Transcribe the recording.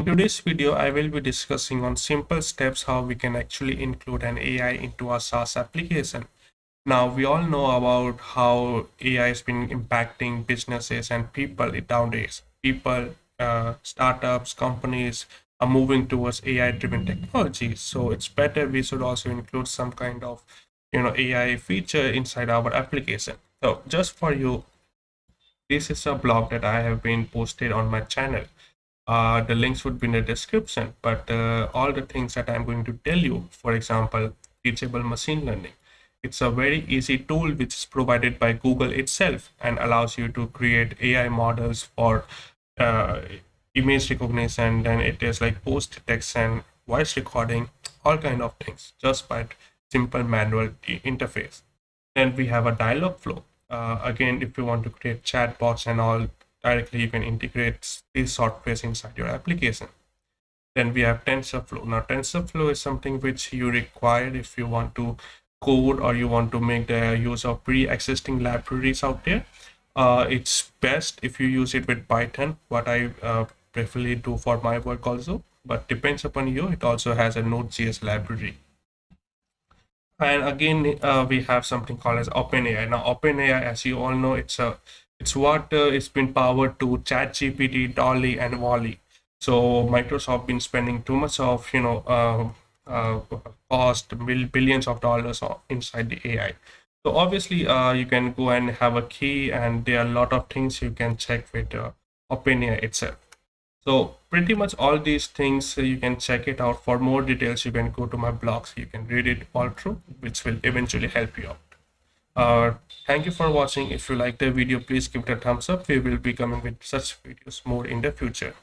In today's video, I will be discussing on simple steps how we can actually include an AI into our SaaS application. Now, we all know about how AI has been impacting businesses and people nowadays. People, startups, companies are moving towards AI-driven technologies. So it's better we should also include some kind of, AI feature inside our application. So just for you, this is a blog that I have been posted on my channel. The links would be in the description, but all the things that I'm going to tell you, for example, teachable machine learning. It's a very easy tool which is provided by Google itself and allows you to create AI models for uh, image recognition. Then it is like post detection, voice recording, all kind of things just by simple manual interface. Then we have a dialog flow. Again, if you want to create chatbots and all, directly you can integrate these softwares inside your application. Then we have TensorFlow. Now, TensorFlow is something which you require if you want to code or you want to make the use of pre-existing libraries out there. It's best if you use it with Python, what I preferably do for my work also, but depends upon you. It also has a Node.js library. And again, we have something called as OpenAI. Now, OpenAI, as you all know, it's what it's been powered to ChatGPT, dall-e, and wall-e. So Microsoft been spending too much of cost billions of dollars inside the AI. So obviously, you can go and have a key, and there are a lot of things you can check with OpenAI itself. So pretty much all these things you can check it out. For more details, you can go to my blogs. You can read it all through, which will eventually help you out. Thank you for watching. If you like the video, please give it a thumbs up. We will be coming with such videos more in the future.